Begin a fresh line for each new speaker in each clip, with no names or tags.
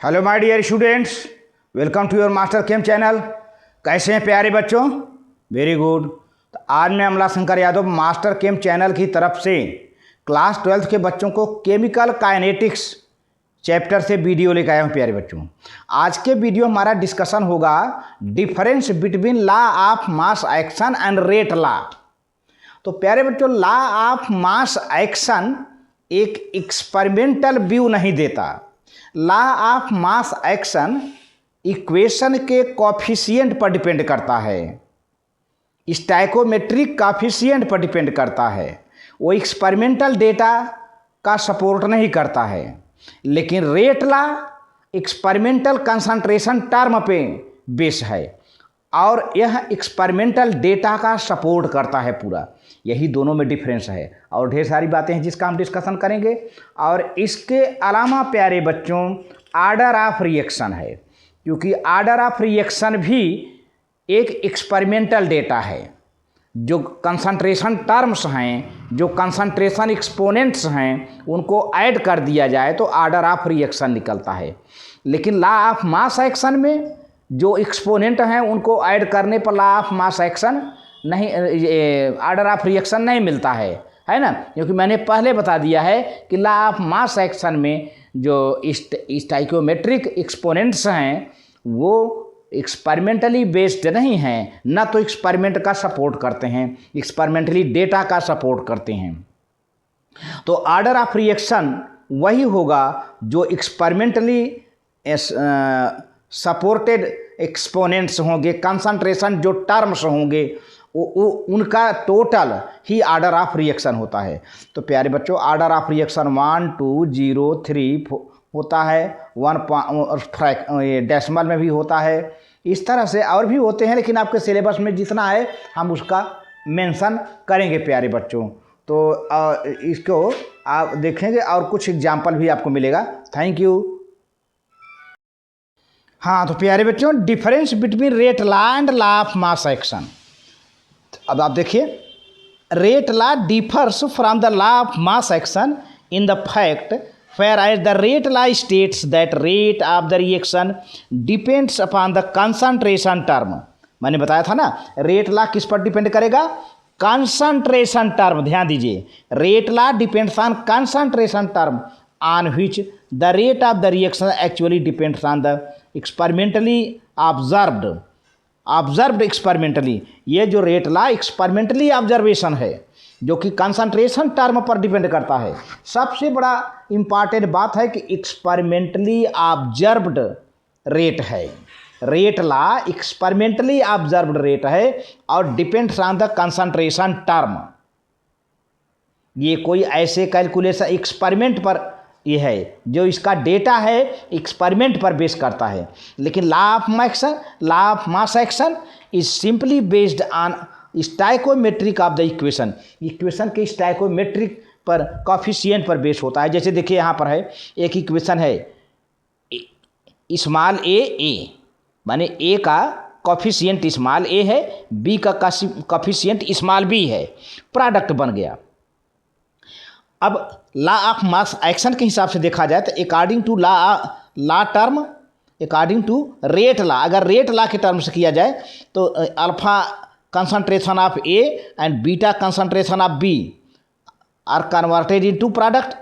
Hello my dear students, welcome to your master chem channel. कैसे हैं प्यारे बच्चों? Very good. तो आज मैं Amla Shankar Yadav master chem channel की तरफ से क्लास 12th के बच्चों को केमिकल काइनेटिक्स चैप्टर से वीडियो लेकर आया हूँ। प्यारे बच्चों, आज के वीडियो हमारा डिस्कशन होगा difference between law of mass action and rate law. तो प्यारे बच्चों, लॉ ऑफ मास एक्शन एक एक्सपेरिमेंटल व्यू नहीं देता। Law of mass action equation के कॉफिशिएंट पर डिपेंड करता है, स्टाइकोमेट्रिक कॉफिशिएंट पर डिपेंड करता है। वो एक्सपेरिमेंटल डेटा का सपोर्ट नहीं करता है। लेकिन rate law experimental concentration term पे बेस है और यह एक्सपेरिमेंटल डेटा का सपोर्ट करता है पूरा। यही दोनों में डिफरेंस है और ढेर सारी बातें हैं जिसका हम डिस्कशन करेंगे। और इसके अलावा प्यारे बच्चों, आर्डर ऑफ रिएक्शन है, क्योंकि आर्डर ऑफ रिएक्शन भी एक एक्सपेरिमेंटल डेटा है। जो कंसंट्रेशन टर्म्स हैं, जो कंसंट्रेशन एक्सपोनेंट्स हैं, उनको ऐड कर दिया जाए तो आर्डर ऑफ रिएक्शन निकलता है। लेकिन लॉ ऑफ मास एक्शन में जो एक्सपोनेंट हैं उनको ऐड करने पर लॉ ऑफ मास एक्शन नहीं, आर्डर ऑफ रिएक्शन नहीं मिलता है ना। क्योंकि मैंने पहले बता दिया है कि लॉ ऑफ मास एक्शन में जो स्टाइकोमेट्रिक एक्सपोनेंट्स हैं वो एक्सपेरिमेंटली बेस्ड नहीं हैं, ना तो एक्सपेरिमेंट का सपोर्ट करते हैं, एक्सपेरिमेंटली डेटा का सपोर्ट करते हैं। तो आर्डर ऑफ रिएक्शन वही होगा जो एक्सपेरिमेंटली सपोर्टेड एक्सपोनेंट्स होंगे, कंसंट्रेशन जो टर्म्स होंगे उनका total he order of reaction होता है। तो प्यारे बच्चों, आर्डर ऑफ रिएक्शन 1 2 0 3 होता है, 1 डेसिमल में भी होता है। इस तरह से और भी होते हैं, लेकिन आपके सिलेबस में जितना है हम उसका मेंशन करेंगे प्यारे बच्चों। तो इसको आप देखेंगे और कुछ एग्जाम्पल भी आपको मिलेगा। Thank you. हाँ, तो प्यारे बच्चों, difference between rate law and law of mass action. अब आप देखिए, rate law differs from the law of mass action in the fact whereas the rate law states that rate of the reaction depends upon the concentration term। मैंने बताया था ना, rate law किस पर depend करेगा? Concentration term. ध्यान दीजिए, rate law depends on concentration term on which the rate of the reaction actually depends on the experimentally observed experimentally. ये जो रेट लॉ एक्सपेरिमेंटली ऑब्जर्वेशन है जो कि कंसंट्रेशन टर्म पर डिपेंड करता है। सबसे बड़ा इंपॉर्टेंट बात है कि एक्सपेरिमेंटली ऑब्जर्व्ड रेट है। Rate law experimentally observed rate है और depends on the concentration term. ये कोई ऐसे कैलकुलेशन एक्सपेरिमेंट पर ये है, जो इसका डेटा है एक्सपेरिमेंट पर बेस करता है। लेकिन law of mass action is simply based on stoichiometric of the equation के स्टाइकोमेट्रिक पर कॉफिशिएंट पर बेस होता है। जैसे देखिए, यहाँ पर है एक इक्वेशन है स्मॉल ए, माने ए का कॉफिशिएंट स्मॉल ए है, बी का कॉफिशिएंट स्मॉल बी है, प्रोडक्ट बन गया। अब लॉ ऑफ मास एक्शन के हिसाब से देखा जाए तो according to law term, according to rate law, अगर रेट लॉ के टर्म से किया जाए तो alpha concentration of A and beta concentration of B are converted into product.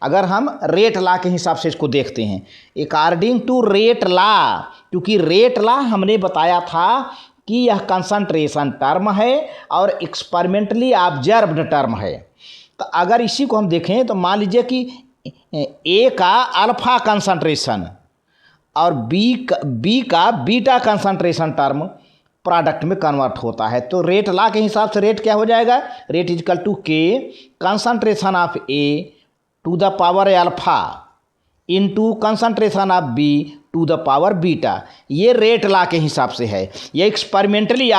अगर हम रेट लॉ के हिसाब से इसको देखते हैं, अकॉर्डिंग टू रेट लॉ, क्योंकि रेट लॉ हमने बताया था कि यह कंसंट्रेशन टर्म है और एक्सपेरिमेंटली ऑब्जर्व्ड टर्म है। तो अगर इसी को हम देखें तो मान लीजिए कि ए का अल्फा कंसंट्रेशन और बी का बीटा कंसंट्रेशन टर्म प्रोडक्ट में कन्वर्ट होता है। तो रेट लॉ के हिसाब से रेट क्या हो जाएगा? Rate is equal to k concentration of A to the power alpha into concentration of B to the power beta. ये रेट लॉ के हिसाब से है। ये एक्सपेरिमेंटली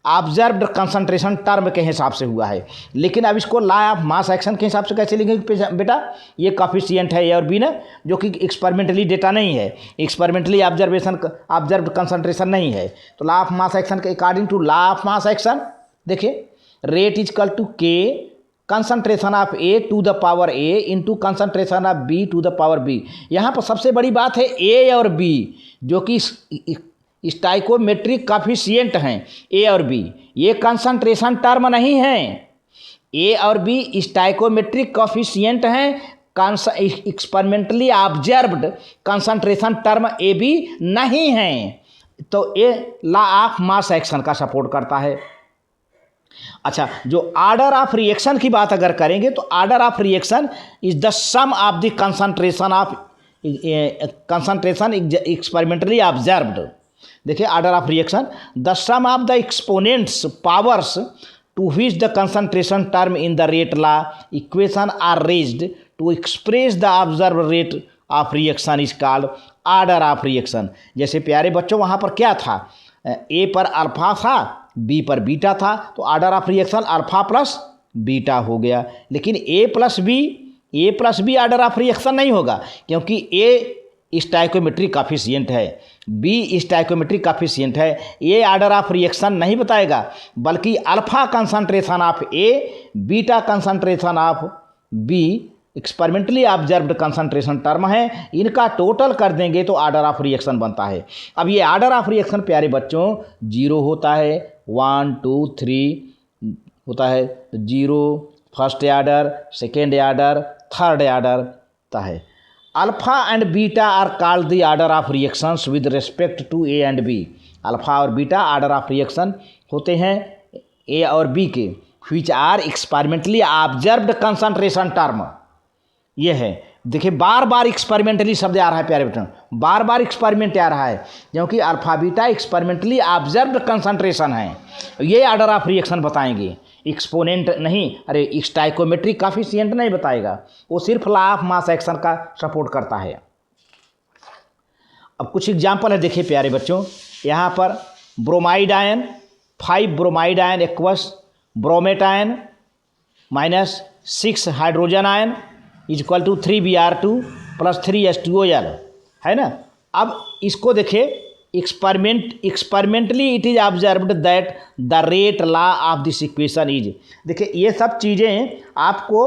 ऑब्जर्व्ड कंसंट्रेशन टर्म के हिसाब से हुआ है। लेकिन अब इसको लॉ ऑफ मास एक्शन के हिसाब से कैसे लिखेंगे बेटा? ये कॉफिशिएंट है ए और बी ना, जो कि एक्सपेरिमेंटली डेटा नहीं है, एक्सपेरिमेंटली ऑब्जर्व्ड कंसंट्रेशन नहीं है। तो लॉ ऑफ मास एक्शन के according to law of mass action देखिए, rate is equal to k concentration of A to the power A into concentration of B to the power B. यहाँ पर सबसे बड़ी बात है ए और बी, जो कि स्टाइकोमेट्रिक कॉफिशिएंट हैं। ए और बी ये कंसंट्रेशन टर्म नहीं हैं। ए और बी स्टाइकोमेट्रिक कॉफिशिएंट हैं, experimentally observed concentration term A B नहीं हैं। तो ये लॉ ऑफ मास एक्शन का सपोर्ट करता है। अच्छा, जो ऑर्डर ऑफ रिएक्शन की बात अगर करेंगे तो order of reaction is the sum of the concentration experimentally observed. देखिए, order of reaction the sum of the exponents powers to which the concentration term in the rate law equation are raised to express the observe rate of reaction is called order of reaction. जैसे प्यारे बच्चों, वहाँ पर क्या था, ए पर alpha था, B पर बीटा था, तो order of reaction alpha plus beta हो गया। लेकिन A plus B order of reaction नहीं होगा, क्योंकि ए स्टाइकोमेट्रिक कॉफिशिएंट है, बी स्टाइकोमेट्रिक कॉफिशिएंट है। ये ऑर्डर ऑफ रिएक्शन नहीं बताएगा, बल्कि alpha concentration of A, beta concentration of B experimentally observed concentration term है। इनका टोटल कर देंगे तो ऑर्डर ऑफ रिएक्शन बनता है। अब ये ऑर्डर ऑफ रिएक्शन प्यारे बच्चों 0 होता है, 1 2 3 होता है, 0 first order, second order, third order होता है। Alpha and beta are called the order of reactions with respect to A and B. Alpha और बीटा ऑर्डर ऑफ रिएक्शन होते हैं ए और बी के, which are experimentally observed concentration term. ये है, देखिए बार बार एक्सपेरिमेंटली शब्द आ रहा है प्यारे बच्चों, बार बार एक्सपेरिमेंट आ रहा है, क्योंकि alpha beta experimentally observed concentration है। ये ऑर्डर ऑफ रिएक्शन बताएंगे, एक्सपोनेंट नहीं, अरे स्टाइकोमेट्रिक कॉफिशिएंट नहीं बताएगा, वो सिर्फ लॉ ऑफ मास एक्शन का सपोर्ट करता है। अब कुछ एग्जाम्पल है, देखिए प्यारे बच्चों, यहाँ पर bromide ion, 5 bromide ion aqueous bromate ion minus 6 hydrogen ion is equal to 3Br2 plus 3H2OL, है ना। अब इसको देखिए, experimentally it is observed that the rate law of this equation is. देखिए, ये सब चीज़ें आपको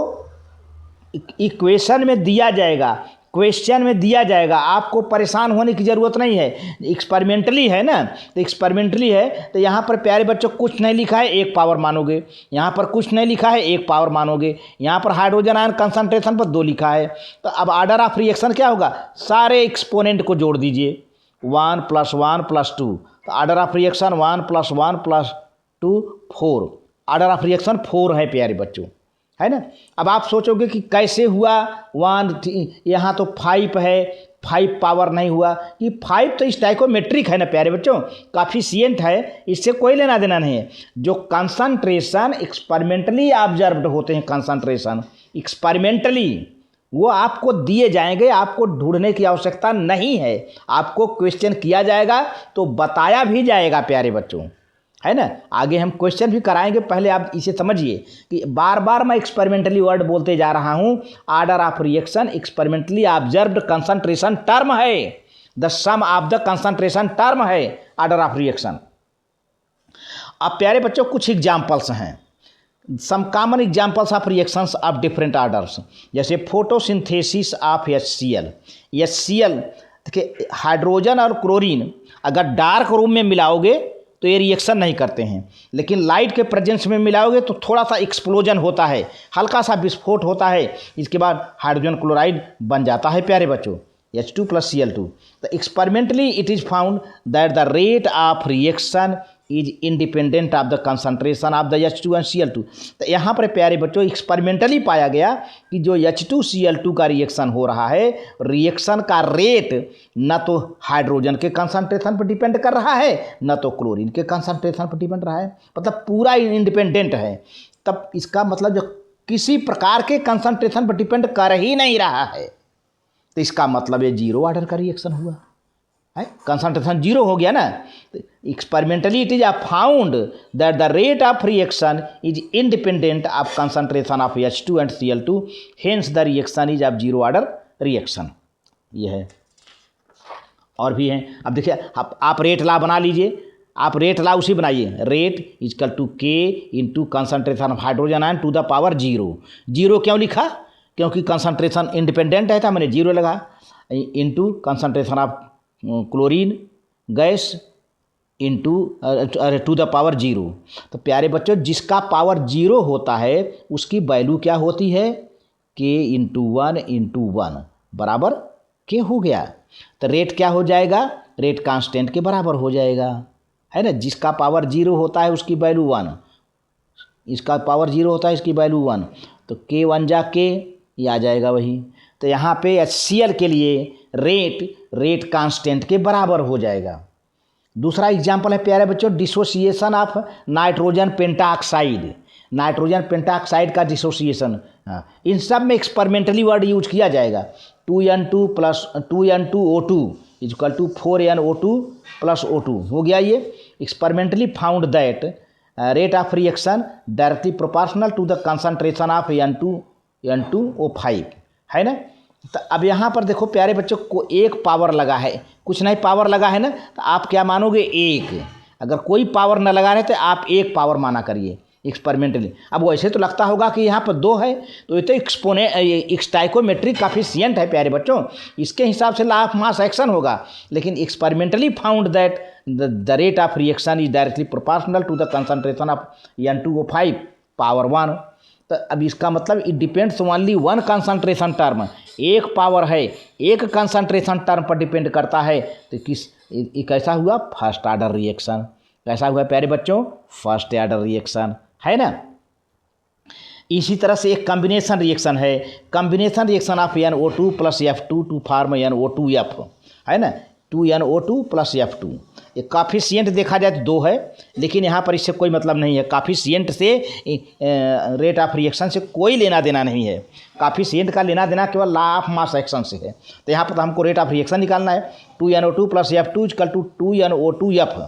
इक्वेशन में दिया जाएगा, क्वेश्चन में दिया जाएगा, आपको परेशान होने की ज़रूरत नहीं है। एक्सपेरिमेंटली है ना, तो एक्सपेरिमेंटली है तो यहाँ पर प्यारे बच्चों कुछ नहीं लिखा है 1 पावर मानोगे, यहाँ पर कुछ नहीं लिखा है 1 पावर मानोगे, यहाँ पर हाइड्रोजन आयन कंसंट्रेशन पर 2 लिखा है। तो अब ऑर्डर ऑफ रिएक्शन क्या होगा, सारे एक्सपोनेंट को जोड़ दीजिए, 1 + 1 + 2, तो order of reaction 1 + 1 + 2 4। Order of reaction 4 है प्यारे बच्चों, है ना। अब आप सोचोगे कि कैसे हुआ 1, यहाँ तो 5 है, 5 पावर नहीं हुआ, कि 5 तो स्टाइकोमेट्रिक है ना प्यारे बच्चों, कॉफिशिएंट है, इससे कोई लेना देना नहीं है। जो कंसंट्रेशन एक्सपेरिमेंटली ऑब्जर्व्ड होते हैं, कंसंट्रेशन एक्सपेरिमेंटली, वो आपको दिए जाएंगे, आपको ढूंढने की आवश्यकता नहीं है, आपको क्वेश्चन किया जाएगा तो बताया भी जाएगा प्यारे बच्चों, है ना। आगे हम क्वेश्चन भी कराएंगे, पहले आप इसे समझिए कि बार बार मैं एक्सपेरिमेंटली वर्ड बोलते जा रहा हूँ। Order of reaction experimentally observed concentration term है, the sum of the concentration term है ऑर्डर ऑफ रिएक्शन। अब प्यारे बच्चों कुछ एग्जाम्पल्स हैं, some common examples of reactions of different orders, जैसे फोटोसिंथेसिस ऑफ HCl। देखिए, हाइड्रोजन और क्लोरीन अगर डार्क रूम में मिलाओगे तो ये रिएक्शन नहीं करते हैं, लेकिन लाइट के प्रेजेंस में मिलाओगे तो थोड़ा सा एक्सप्लोजन होता है, हल्का सा विस्फोट होता है, इसके बाद हाइड्रोजन क्लोराइड बन जाता है प्यारे बच्चों, H2 + Cl2। तो experimentally it is found that the rate of reaction is independent of the concentration of the H2 and Cl2। तो यहाँ पर प्यारे बच्चों एक्सपेरिमेंटली पाया गया कि जो H2Cl2 का रिएक्शन हो रहा है, रिएक्शन का रेट न तो हाइड्रोजन के कंसंट्रेशन पर डिपेंड कर रहा है, न तो क्लोरीन के कंसंट्रेशन पर डिपेंड रहा है, मतलब पूरा इंडिपेंडेंट है। तब इसका मतलब जो किसी प्रकार के कंसंट्रेशन पर डिपेंड कर ही नहीं रहा है, तो इसका मतलब ये 0 ऑर्डर का रिएक्शन हुआ है, कंसंट्रेशन 0 हो गया ना। Experimentally it is found that the rate of reaction is independent of concentration of H2 and Cl2, hence the reaction is of 0 order reaction. ये है, और भी हैं। अब देखिए, आप रेट लॉ बना लीजिए, आप रेट ला उसी बनाइए, rate is equal to k into concentration of hydrogen ion to the power zero. Zero क्यों लिखा? क्योंकि कंसनट्रेशन इंडिपेंडेंट है, तो मैंने जीरो लगा, into concentration of chlorine gas into two the power zero. तो प्यारे बच्चों, जिसका पावर जीरो होता है उसकी वैल्यू क्या होती है? के इंटू वन बराबर के हो गया। तो रेट क्या हो जाएगा? रेट कांस्टेंट के बराबर हो जाएगा, है ना। जिसका पावर जीरो होता है उसकी वैल्यू वन, इसका पावर जीरो होता है इसकी वैल्यू वन, तो के वन जा के ये आ जाएगा वही। तो यहाँ पे HCl के लिए रेट कांस्टेंट के बराबर हो जाएगा। दूसरा एग्जाम्पल है प्यारे बच्चों, dissociation of nitrogen pentoxide. Nitrogen pentoxide का डिसोसिएशन, हाँ, इन सब में एक्सपेरिमेंटली वर्ड यूज किया जाएगा। 2N2 plus 2N2O2 is equal to 4NO2 plus O2 हो गया। ये experimentally found that rate of reaction directly proportional to the concentration of N2O5, है ना। तो अब यहाँ पर देखो प्यारे बच्चों, को एक पावर लगा है, कुछ नहीं पावर लगा है ना, तो आप क्या मानोगे? एक। अगर कोई पावर न लगा रहे तो आप एक पावर माना करिए एक्सपेरिमेंटली। अब वैसे तो लगता होगा कि यहाँ पर दो है, तो ये तो स्टाइकोमेट्रिक काफिशिएंट है प्यारे बच्चों, इसके हिसाब से लॉ ऑफ मास एक्शन होगा। लेकिन experimentally found that the rate of reaction is directly proportional to the concentration of N2O5 power one. तो अब इसका मतलब it depends only one concentration term, एक पावर है, एक कंसंट्रेशन टर्म पर डिपेंड करता है। तो ये कैसा हुआ? First order reaction. कैसा हुआ प्यारे बच्चों? फर्स्ट ऑर्डर रिएक्शन, है ना। इसी तरह से एक कॉम्बिनेशन रिएक्शन है, combination reaction of NO2 plus F2 to form NO2F, है ना। 2NO2 plus F2। ये काफिशिएंट देखा जाए तो दो है, लेकिन यहाँ पर इससे कोई मतलब नहीं है। काफिशिएंट से रेट ऑफ रिएक्शन से कोई लेना देना नहीं है। काफिशिएंट का लेना देना केवल लॉ ऑफ मास एक्शन से है। तो यहाँ पर तो हमको रेट ऑफ रिएक्शन निकालना है। 2NO2 plus F2 equal to 2NO2F।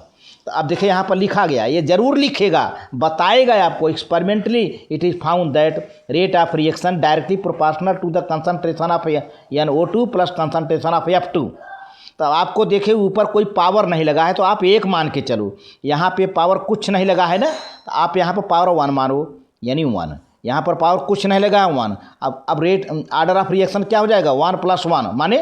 तो अब देखिए यहाँ पर लिखा गया, ये जरूर लिखेगा, बताएगा आपको, experimentally it is found that rate of reaction directly proportional to the concentration of NO2 plus concentration of F2। तो आपको देखे ऊपर कोई पावर नहीं लगा है, तो आप एक मान के चलो। यहाँ पे पावर कुछ नहीं लगा है ना, तो आप यहाँ पर पावर वन मानो, यानी वन। यहाँ पर पावर कुछ नहीं लगा है, वन। अब रेट ऑर्डर ऑफ रिएक्शन क्या हो जाएगा? 1 + 1 माने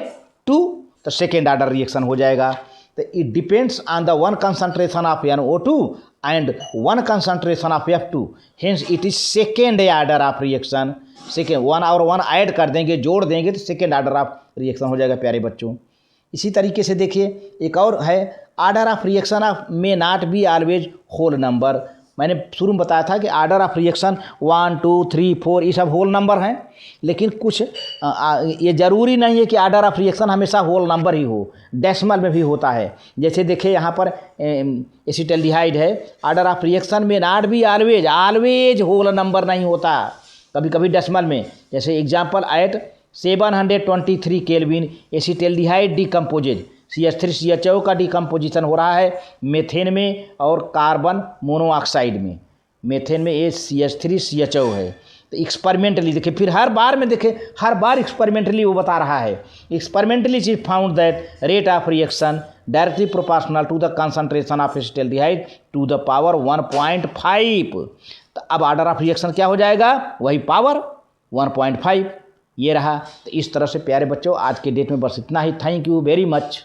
2, तो सेकेंड ऑर्डर रिएक्शन हो जाएगा। तो it depends on the one concentration of NO2 and one concentration of F2, hence it is second order of reaction. Second, one और वन ऐड कर देंगे, जोड़ देंगे, तो सेकेंड ऑर्डर ऑफ रिएक्शन हो जाएगा प्यारे बच्चों। इसी तरीके से देखिए एक और है, order of reaction of may not be always whole number. मैंने शुरू में बताया था कि ऑर्डर ऑफ रिएक्शन 1 2 3 4 ये सब होल नंबर हैं, लेकिन कुछ ये ज़रूरी नहीं है कि ऑर्डर ऑफ रिएक्शन हमेशा होल नंबर ही हो, डेसिमल में भी होता है। जैसे देखिए यहाँ पर एसिटल्डिहाइड है, order of reaction may not be always whole number नहीं होता, कभी कभी डेसिमल में। जैसे example, at 723 kelvin acetaldehyde decomposes, CH3CHO का डिकम्पोजिशन हो रहा है मेथेन में और कार्बन मोनोऑक्साइड में। मेथेन में ये CH3CHO है। तो एक्सपेरिमेंटली देखिए, फिर हर बार में देखे, हर बार एक्सपेरिमेंटली वो बता रहा है, experimentally it found that rate of reaction directly proportional to the concentration of acetaldehyde to the power 1.5। तो अब ऑर्डर ऑफ रिएक्शन क्या हो जाएगा? वही पावर 1.5 ये रहा। तो इस तरह से प्यारे बच्चों आज के डेट में बस इतना ही। Thank you very much.